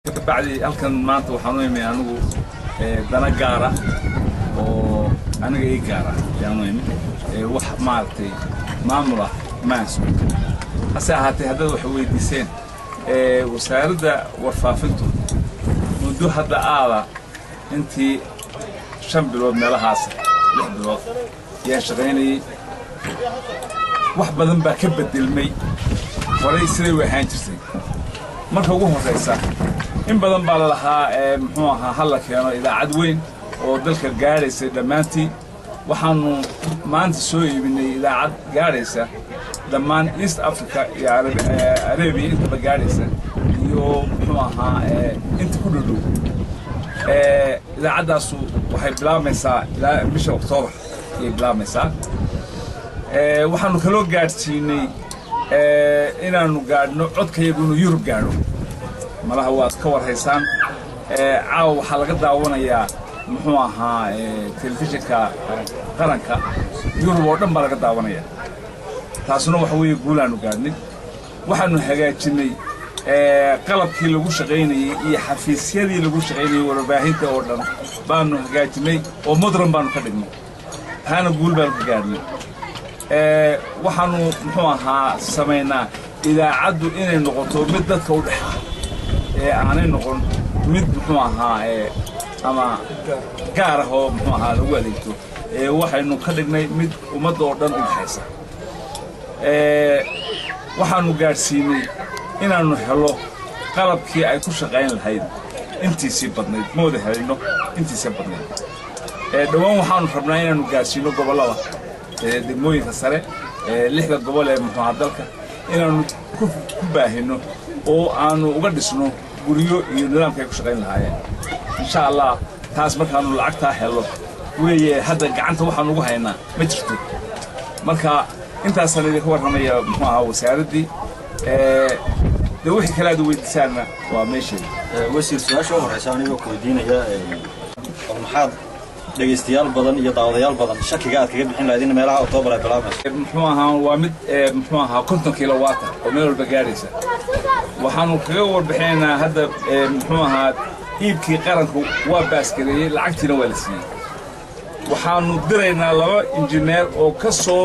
بعد halkan maanta waxaan u imay anigu dana gaar ah oo aniga ii gaar ah ayaan u imay wax maartay maamula maasoo hase ahaatee haddii wax weydiiseen wasaaradda warfaafintu muddo hadda aada intii 5 bilood meelahaas 6 bilood yaa shaqaynayay wax badan baa ka bedelmay waray sidii waxaan jirtay marka ugu horeysa in badan baa lahaa muxuu ahaa hal keeno idaacad weyn oo dalka gaaraysa dhamaantii waxaanu maanta soo iibinay idaacad gaaraysa dhamaan East Africa iyo Arabia inta gaaraysa iyo muxuu ahaa inta ku dhow idaacadaasu waxay bilaabmaysaa ilaa bisha October ay bilaabmaysaa waxaanu kaloo gaarsiinay inaanu gaadhno codkayaguna Yurub gaadho malaha waad ka warhaysaan caaw waxa laga daawanayaa muxuu ahaa telefishinka qaranka Yurub oo dhan baa laga daawanaya taasuna waxa weeye guulaanu gaadhnay waxaanu hagaajinay qalabkii lagu shaqaynayay iyo xafiisyadii lagu shaqaynayay warbaahinta oo dhan baanu hagaajinay oo modern baanu ka dhignay taana guul baanu ka gaadhnay waxaanu muxuu ahaa sameynaa idaacaddu inay noqoto mid dadka u dhaxay aanay noqon mid muxuu ahaa ama gaar ah oo muxuu ahaa lagu adeegto waxaynu ka dhignay mid ummadda oo dhan u dhaxaysa waxaanu gaarsiinay inaanu helo qalabkii ay ku shaqayn lahayd intiisii badnayd mooda helino intiisii badnayd dhawaan waxaanu rabnaa inaanu gaarsiino gobollada degmooyinka sare 6 gobol ee muxuu ahaa dalka inaanu ku baahino oo aanu uga dhisno guriyo iyo nidaamka ay ku shaqayn lahaayeen insha Allah taas markaanu lacagta helo weeye hadda gacanta waxaan ugu haynaa ma jirto marka intaas aan idin ka warramaya muxuu ahaa wasaaradii wixii kala aad weydiisaana waa meeshii wasiir su'aasha horeysa aniga ku weydiinaya maxaad dhageystayaal badan iyo daawadayaal badan shakiga aad kaga bixin lahayd in meelaha October ay bilaabmayso muxuu ahaa waa mid muxuu ahaa 50 kilowatt oo meel walba gaaraysa waxaanu kaga warbixinaynaa hadda muxuu ahaa iibkii qaranku waa baaskareeyay lacagtiina waa la siiyay waxaanu diraynaa 2 injineer oo ka soo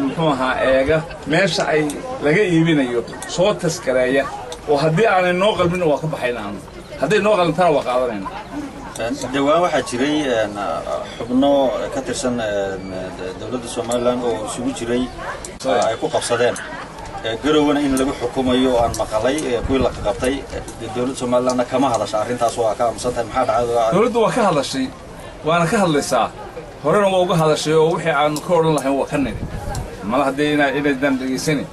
muxuu ahaa eega meesha ay laga iibinayo soo taskareeya oo haddii aanay noo qalmin waa ka baxaynaa haddii noo qalintana waa qaadanayna dhawaan waxaa jiray xubno ka tirsan dawladda Soomaaliland oo isugu jiray ay ku qabsadeen garowana in lagu xukumayo aan maqalay kuwii la qabtay dawladda Soomaaliland kama hadashay arrintaas waa ka amsantahay maxaa dhacay dawladdu waa ka hadashay waana ka hadlaysaa horena waa uga hadashay oo wixii aan ka oran lahayn waa ka nidi malaha hadii inaydan dhageysanin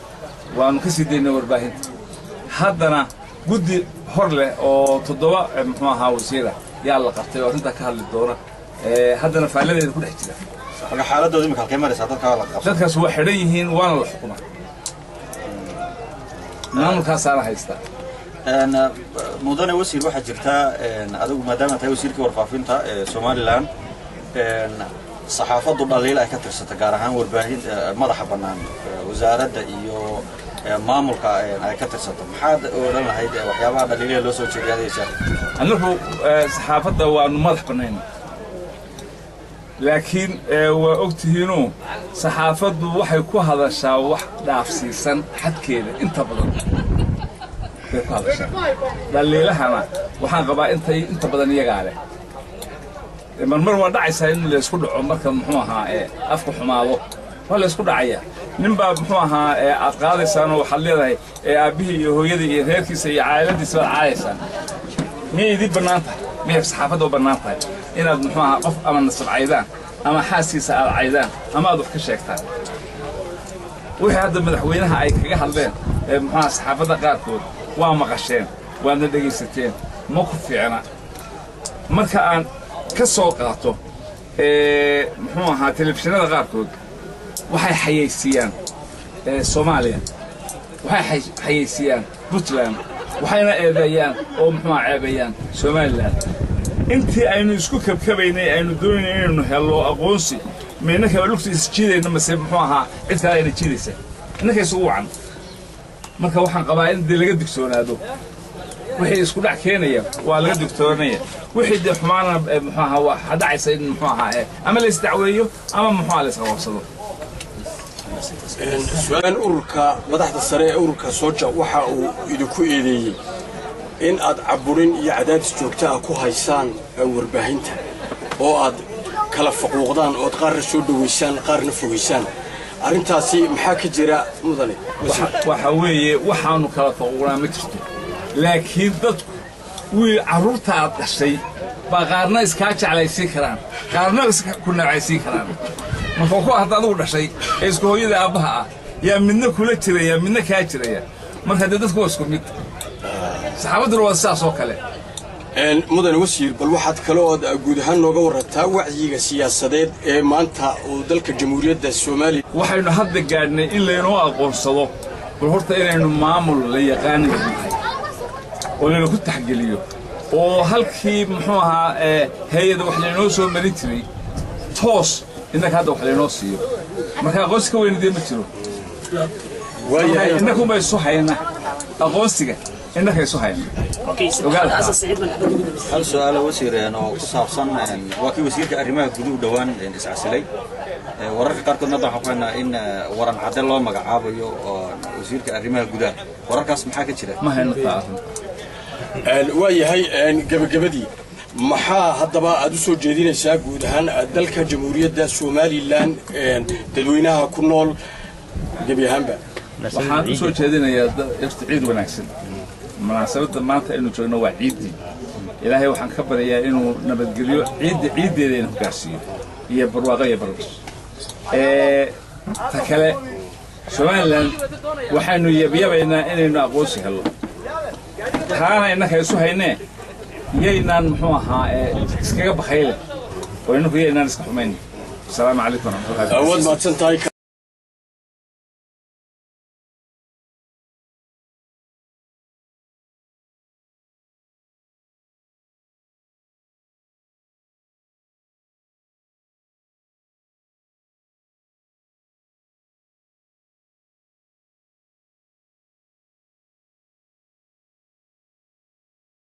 waanu ka sii deynay warbaahinta haddana guddi hor leh oo 7 muxuu ahaa wasiira yaa la qabtay oo inta ka hadli doona haddana faaladeeda ku dhex jira marka xaaladooda imika halkay maraysaa dadka la qabtay dadkaas waa xidhan yihiin waana la xukumay maamulkaas aan haysta mudane wasiir waxa jirta adigu maadaama tahay wasiirka warfaafinta Soomaaliland saxaafaddu dhaliil ay ka tirsata gaar ahaan warbaahinta madaxa bannaan wasaaradda iyo maamulka ay ka tirsato maxaad oran lahayd waxyaabaha dhaliilada loo soo jeediyay anagu saxaafadda waanu madax bannaan laakiin waa ogtihiinu saxaafaddu waxay ku hadashaa wax dhaafsiisan xadkeeda inta badan bay ku hadashaa dhaliilahana waxaan qabaa inta badan iyaga leh marmar waa dhacaysaa in la isku dhaco marka muxuu ahaa afku xumaado waa la isku dhacaya ninbaa muxuu ahaa aad qaadaysaan oo waxaad leedahay aabihii iyo hooyadii iyo reerkiisa iyo caa'iladiisa baad caadaysaan miyay idin bannaan tahay miyay saxaafadda u bannaan tahay inaad muxuu ahaa qof ama nasab caydaan ama xaaskiisa aad caydaan ama aad wax ka sheegtaan wixii hadda madaxweynaha ay kaga hadleen muxuu ahaa saxaafadda qaarkood waa maqasheen waadna dhegaysateen ma ku fiicna marka aan ka soo qaato muxuu ahaa telefishinada qaarkood waxay xayeysiiyaan Soomaaliya waxay xayeysiiyaan Puntland waxayna eedeeyaan oo muxuu ceebayaan Soomaaliland intii aynu isku kabkabaynay aynu doonaynay inaynu helo aqoonsi meena ka lugta isjiidayna masee muxuu ahaa cid kale ay jiidaysa innaka isugu wacan marka waxaan qabaa in laga digsoonaado wixii isku dhac keenaya waa laga digtooranaya wixii de xumaana muxuu ahaa wax dhacaysa in muxuu ahaa ama la isdacweeyo ama muxuu ahaa la isqabsado su'aal ururka madaxda sare ee ururka Sooja waxa uu idinku eedeeyay in aad caburin iyo cadaadis joogto ah ku haysaan warbaahinta oo aad kala faquuqdaan oo qaar soo dhaweysaan qaarna fogeysaan arrintaasi maxaa ka jira mudane waxa weeye waxaanu kala faquuqnaa ma jirto laakiin dadku wii carruurta aad dhashay baa qaarna iskaa jeclaysiin karaan qaarna ku nacaysiin karaan marka ku hadda adigu dhashay ee isku hooyada aabbaha ah yaa midna kula jiraya midna kaa jiraya marka dadku waa isku mid saxaabaduna waa sidaas oo kale mudane wasiir bal waxaad kaloo guud ahaan nooga warrantaa wacyiga siyaasadeed ee maanta oo dalka jamhuuriyadda Soomaaliya waxaynu hadda gaadhnay in laynoo aqoonsado bal horta inaynu maamul la yaqaan nahay oo la ku taxgeliyo oo halkii muxuu ahaa hay'adda wax laynoo soo marin jiray toos innaka hadda wax laynoo siiyo marka aqoonsiga weynidee ma jiro waayahay innaku ma isu hayna aqoonsiga innaka isu hayna hal su'aal wasiir oo ku saabsan waa kii wasiirka arrimaha guduhu dhawaan iscasilay wararka qaarkoodna waxaan ku haynaa in waran cadde loo magacaabayo oo wasiirka arrimaha gudaha wararkaas maxaa ka jira ma hayno taatan waayahay gabagabadii maxaa haddaba aad u soo jeedinaysaa guud ahaan dalka jamhuuriyadda Soomaaliland dadweynaha ku nool gebi ahaanba waxaan u soo jeedinayaa ciid wanaagsan munaasabadda maanta aynu joogno waa ciidii ilaahay waxaan ka baryayaa inuu nabadgeliyo ciideeda inuu gaarsiiyo iyo barwaaqo iyo barwaaqo ta kale Soomaaliland waxaanu yabaynaa inaynu aqoonsi helno taana innaka isu haynee yaynaan muxuu ahaa iskaga bakhayle oo innaku yaynaan iska xumayn. Assalaamu calaykum warahmatullahi wabarakatuh.